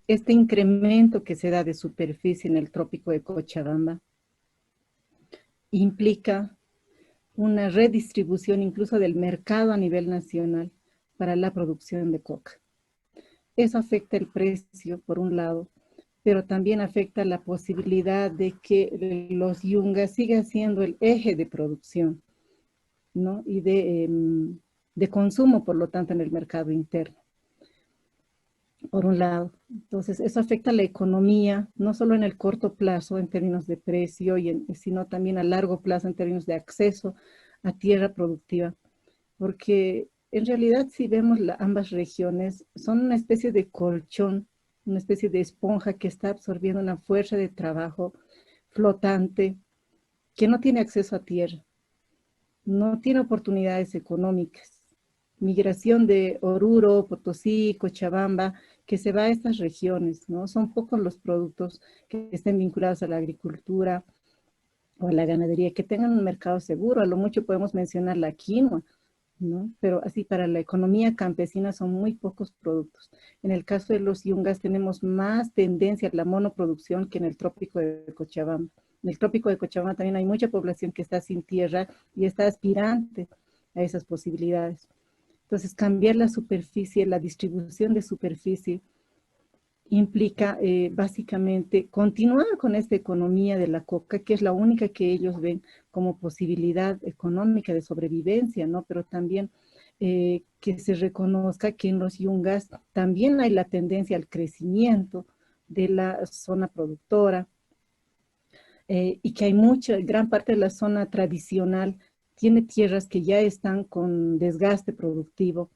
este incremento que se da de superficie en el trópico de Cochabamba implica una redistribución incluso del mercado a nivel nacional para la producción de coca. Eso afecta el precio, por un lado, pero también afecta la posibilidad de que los yungas sigan siendo el eje de producción, ¿no? Y de consumo, por lo tanto, en el mercado interno, por un lado. Entonces, eso afecta a la economía, no solo en el corto plazo en términos de precio, sino también a largo plazo en términos de acceso a tierra productiva, porque en realidad si vemos ambas regiones, son una especie de colchón, una especie de esponja que está absorbiendo una fuerza de trabajo flotante que no tiene acceso a tierra, no tiene oportunidades económicas. Migración de Oruro, Potosí, Cochabamba, que se va a estas regiones, ¿no? Son pocos los productos que estén vinculados a la agricultura o a la ganadería, que tengan un mercado seguro. A lo mucho podemos mencionar la quinoa, ¿no? Pero así para la economía campesina son muy pocos productos. En el caso de los yungas tenemos más tendencia a la monoproducción que en el trópico de Cochabamba. En el trópico de Cochabamba también hay mucha población que está sin tierra y está aspirante a esas posibilidades. Entonces, cambiar la superficie, la distribución de superficie, implica básicamente continuar con esta economía de la coca, que es la única que ellos ven como posibilidad económica de sobrevivencia, ¿no? Pero también que se reconozca que en los yungas también hay la tendencia al crecimiento de la zona productora, y que hay gran parte de la zona tradicional tiene tierras que ya están con desgaste productivo,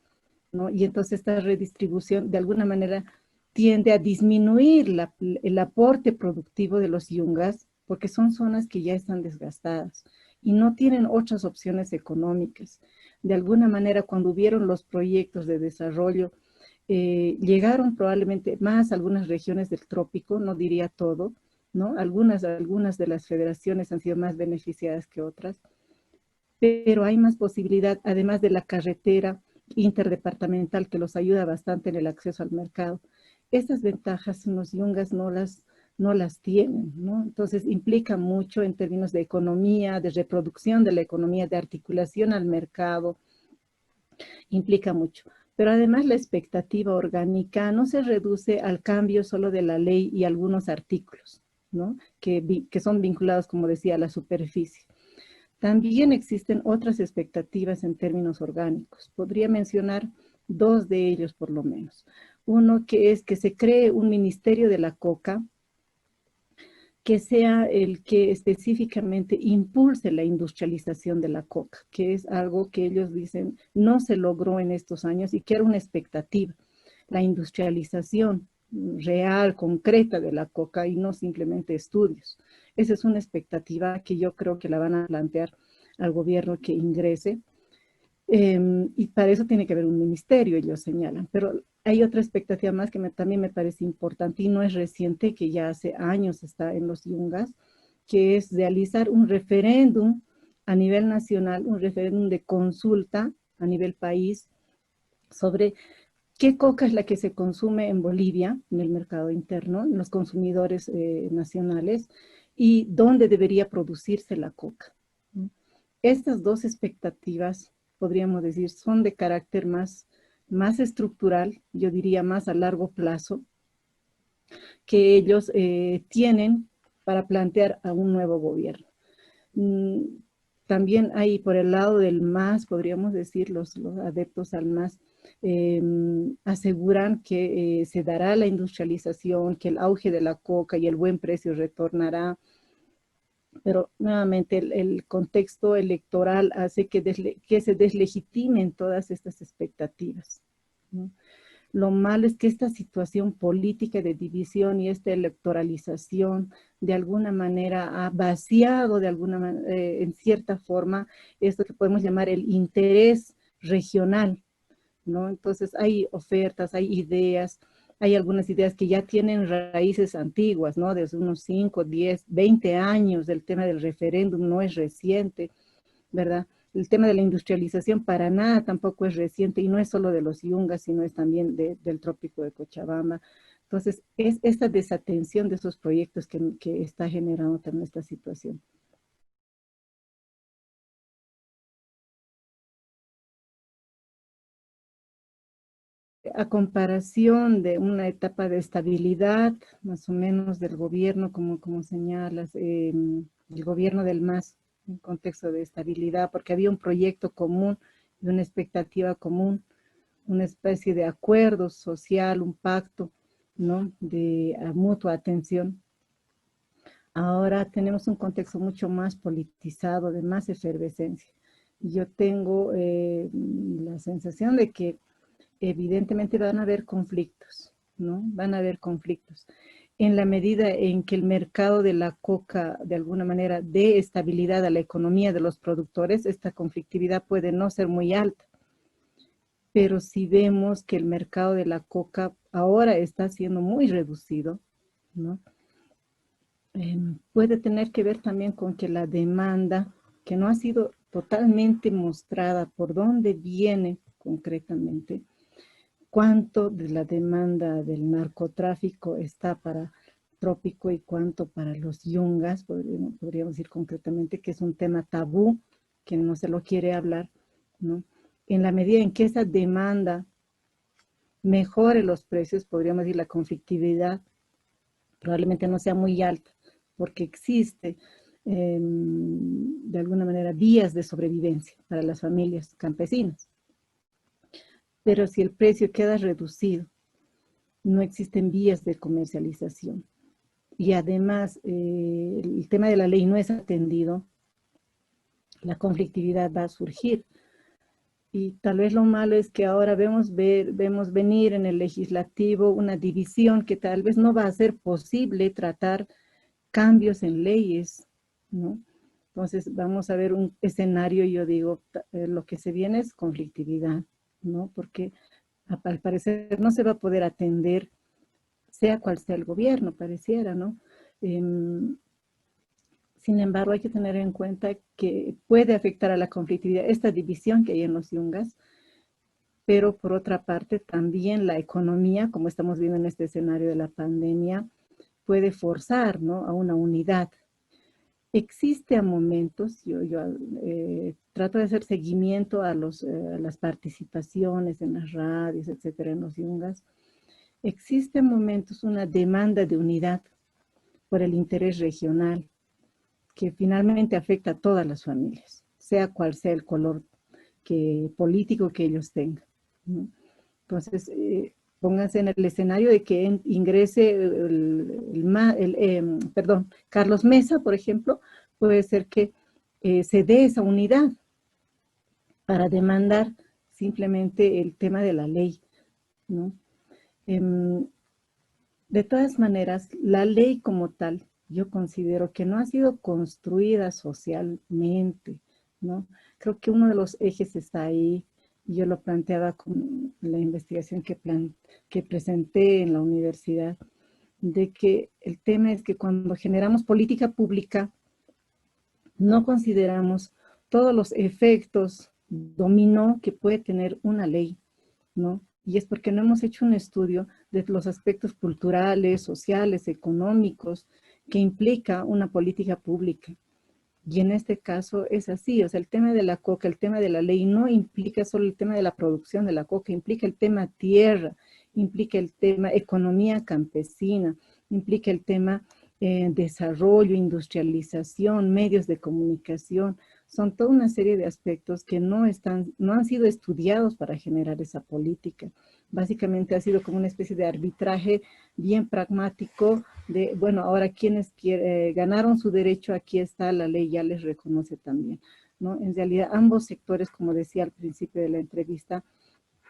¿no? Y entonces esta redistribución de alguna manera tiende a disminuir el aporte productivo de los yungas, porque son zonas que ya están desgastadas y no tienen otras opciones económicas. De alguna manera, cuando hubieron los proyectos de desarrollo, llegaron probablemente más a algunas regiones del trópico, no diría todo, ¿no? Algunas de las federaciones han sido más beneficiadas que otras, pero hay más posibilidad, además de la carretera interdepartamental que los ayuda bastante en el acceso al mercado. Estas ventajas en los yungas no las tienen, ¿no? Entonces implica mucho en términos de economía, de reproducción de la economía, de articulación al mercado, implica mucho. Pero además la expectativa orgánica no se reduce al cambio solo de la ley y algunos artículos, ¿no? Que son vinculados, como decía, a la superficie. También existen otras expectativas en términos orgánicos. Podría mencionar dos de ellos por lo menos. Uno que es que se cree un ministerio de la coca que sea el que específicamente impulse la industrialización de la coca, que es algo que ellos dicen no se logró en estos años y que era una expectativa. La industrialización real, concreta de la coca y no simplemente estudios. Esa es una expectativa que yo creo que la van a plantear al gobierno que ingrese, y para eso tiene que haber un ministerio, ellos señalan. Pero hay otra expectativa más que también me parece importante y no es reciente, que ya hace años está en los yungas, que es realizar un referéndum a nivel nacional, un referéndum de consulta a nivel país sobre qué coca es la que se consume en Bolivia, en el mercado interno, en los consumidores nacionales, y dónde debería producirse la coca. Estas dos expectativas, podríamos decir, son de carácter más estructural, yo diría más a largo plazo, que ellos tienen para plantear a un nuevo gobierno. Mm, También hay por el lado del MAS, podríamos decir, los adeptos al MAS, aseguran que se dará la industrialización, que el auge de la coca y el buen precio retornará, pero nuevamente el contexto electoral hace que se deslegitimen todas estas expectativas, ¿no? Lo malo es que esta situación política de división y esta electoralización de alguna manera ha vaciado en cierta forma esto que podemos llamar el interés regional, ¿no? Entonces hay ofertas, hay ideas, hay algunas ideas que ya tienen raíces antiguas, ¿no? Desde unos 5, 10, 20 años, del tema del referéndum no es reciente, ¿verdad? El tema de la industrialización para nada tampoco es reciente y no es solo de los yungas, sino es también del trópico de Cochabamba. Entonces, es esta desatención de esos proyectos que está generando también esta situación. A comparación de una etapa de estabilidad, más o menos del gobierno, como señalas, el gobierno del MAS, un contexto de estabilidad, porque había un proyecto común y una expectativa común, una especie de acuerdo social, un pacto, ¿no? De mutua atención. Ahora tenemos un contexto mucho más politizado, de más efervescencia. Yo tengo la sensación de que evidentemente van a haber conflictos, ¿no? Van a haber conflictos. En la medida en que el mercado de la coca, de alguna manera, dé estabilidad a la economía de los productores, esta conflictividad puede no ser muy alta. Pero si vemos que el mercado de la coca ahora está siendo muy reducido, ¿no? Puede tener que ver también con que la demanda, que no ha sido totalmente mostrada por dónde viene concretamente, cuánto de la demanda del narcotráfico está para trópico y cuánto para los yungas, podríamos decir concretamente que es un tema tabú, que no se lo quiere hablar, ¿no? En la medida en que esa demanda mejore los precios, podríamos decir la conflictividad probablemente no sea muy alta, porque existe de alguna manera vías de sobrevivencia para las familias campesinas. Pero si el precio queda reducido, no existen vías de comercialización. Y además, el tema de la ley no es atendido, la conflictividad va a surgir. Y tal vez lo malo es que ahora vemos venir en el legislativo una división que tal vez no va a ser posible tratar cambios en leyes, ¿no? Entonces vamos a ver un escenario, yo digo, lo que se viene es conflictividad, ¿no? Porque al parecer no se va a poder atender, sea cual sea el gobierno, pareciera, ¿no? Sin embargo, hay que tener en cuenta que puede afectar a la conflictividad esta división que hay en los yungas, pero por otra parte también la economía, como estamos viendo en este escenario de la pandemia, puede forzar, ¿no?, a una unidad. Existe a momentos, yo trato de hacer seguimiento a las participaciones en las radios, etcétera, en los yungas. Existe a momentos una demanda de unidad por el interés regional, que finalmente afecta a todas las familias, sea cual sea el color político que ellos tengan, ¿no? Entonces, pónganse en el escenario de que ingrese Carlos Mesa, por ejemplo, puede ser que se dé esa unidad para demandar simplemente el tema de la ley, ¿no? De todas maneras, la ley como tal, yo considero que no ha sido construida socialmente, ¿no? Creo que uno de los ejes está ahí, y yo lo planteaba con la investigación que presenté en la universidad, de que el tema es que cuando generamos política pública, no consideramos todos los efectos dominó que puede tener una ley, ¿no? Y es porque no hemos hecho un estudio de los aspectos culturales, sociales, económicos que implica una política pública. Y en este caso es así, o sea, el tema de la coca, el tema de la ley no implica solo el tema de la producción de la coca, implica el tema tierra, implica el tema economía campesina, implica el tema desarrollo, industrialización, medios de comunicación. Son toda una serie de aspectos que no han sido estudiados para generar esa política. Básicamente ha sido como una especie de arbitraje bien pragmático de, bueno, ahora quienes ganaron su derecho, aquí está, la ley ya les reconoce también, ¿no? En realidad ambos sectores, como decía al principio de la entrevista,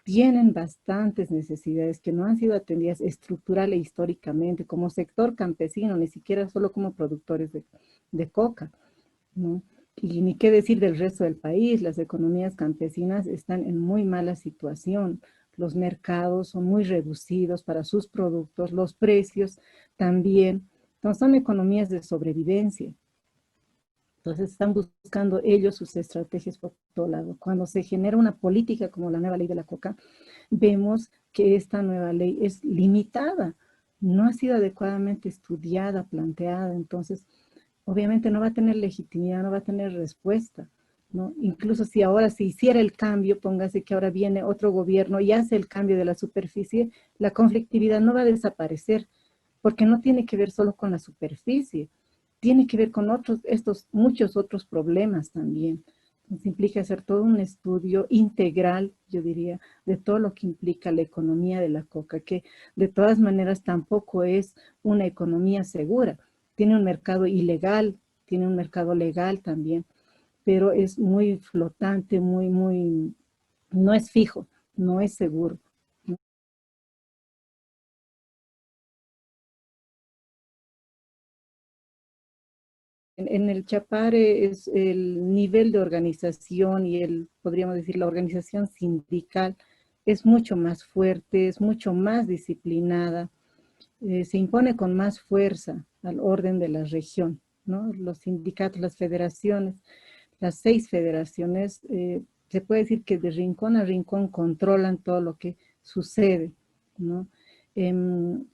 tienen bastantes necesidades que no han sido atendidas estructural e históricamente como sector campesino, ni siquiera solo como productores de coca, ¿no? Y ni qué decir del resto del país, las economías campesinas están en muy mala situación, los mercados son muy reducidos para sus productos, los precios también, entonces son economías de sobrevivencia. Entonces están buscando ellos sus estrategias por todo lado. Cuando se genera una política como la nueva ley de la coca, vemos que esta nueva ley es limitada, no ha sido adecuadamente estudiada, planteada, entonces obviamente no va a tener legitimidad, no va a tener respuesta, ¿no? Incluso si ahora se hiciera el cambio, póngase que ahora viene otro gobierno y hace el cambio de la superficie, la conflictividad no va a desaparecer, porque no tiene que ver solo con la superficie, tiene que ver con muchos otros problemas también. Entonces implica hacer todo un estudio integral, yo diría, de todo lo que implica la economía de la coca, que de todas maneras tampoco es una economía segura. Tiene un mercado ilegal, tiene un mercado legal también, pero es muy flotante, no es fijo, no es seguro. En el Chapare es el nivel de organización y podríamos decir, la organización sindical es mucho más fuerte, es mucho más disciplinada, se impone con más fuerza al orden de la región, ¿no? Los sindicatos, las federaciones, las 6 federaciones, se puede decir que de rincón a rincón controlan todo lo que sucede, ¿no? Em,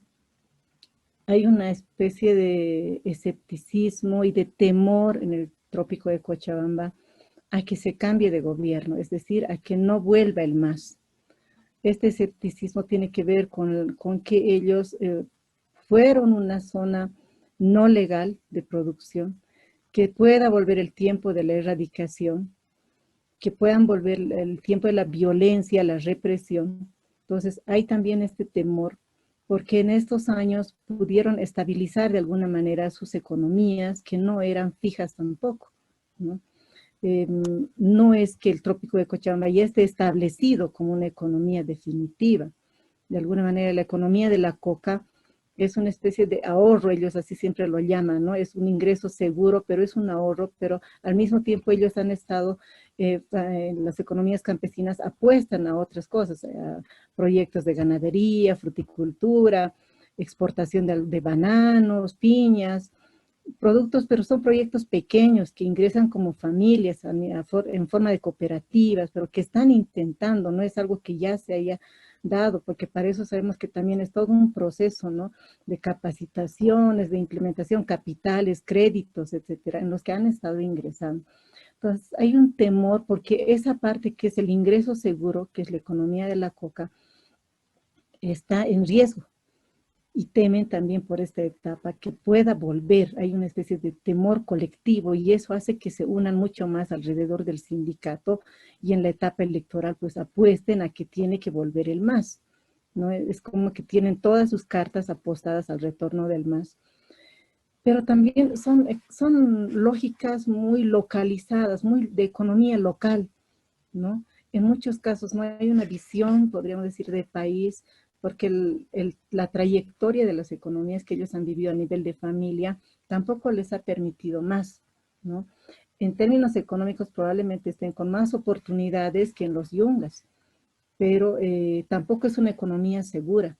Hay una especie de escepticismo y de temor en el trópico de Cochabamba a que se cambie de gobierno, es decir, a que no vuelva el MAS. Este escepticismo tiene que ver con que ellos fueron una zona no legal de producción, que pueda volver el tiempo de la erradicación, que puedan volver el tiempo de la violencia, la represión. Entonces, hay también este temor, porque en estos años pudieron estabilizar de alguna manera sus economías, que no eran fijas tampoco, ¿no? No es que el trópico de Cochabamba ya esté establecido como una economía definitiva. De alguna manera, la economía de la coca es una especie de ahorro, ellos así siempre lo llaman, ¿no? Es un ingreso seguro, pero es un ahorro, pero al mismo tiempo ellos han estado, las economías campesinas apuestan a otras cosas, a proyectos de ganadería, fruticultura, exportación de bananos, piñas, productos, pero son proyectos pequeños que ingresan como familias en forma de cooperativas, pero que están intentando, no es algo que ya se haya dado, porque para eso sabemos que también es todo un proceso, ¿no? De capacitaciones, de implementación, capitales, créditos, etcétera, en los que han estado ingresando. Entonces, hay un temor porque esa parte que es el ingreso seguro, que es la economía de la coca, está en riesgo y temen también por esta etapa que pueda volver. Hay una especie de temor colectivo y eso hace que se unan mucho más alrededor del sindicato y en la etapa electoral pues apuesten a que tiene que volver el MAS, ¿no? Es como que tienen todas sus cartas apostadas al retorno del MAS. Pero también son lógicas muy localizadas, muy de economía local, ¿no? En muchos casos no hay una visión, podríamos decir, de país, porque la trayectoria de las economías que ellos han vivido a nivel de familia tampoco les ha permitido más, ¿no? En términos económicos probablemente estén con más oportunidades que en los yungas, pero tampoco es una economía segura.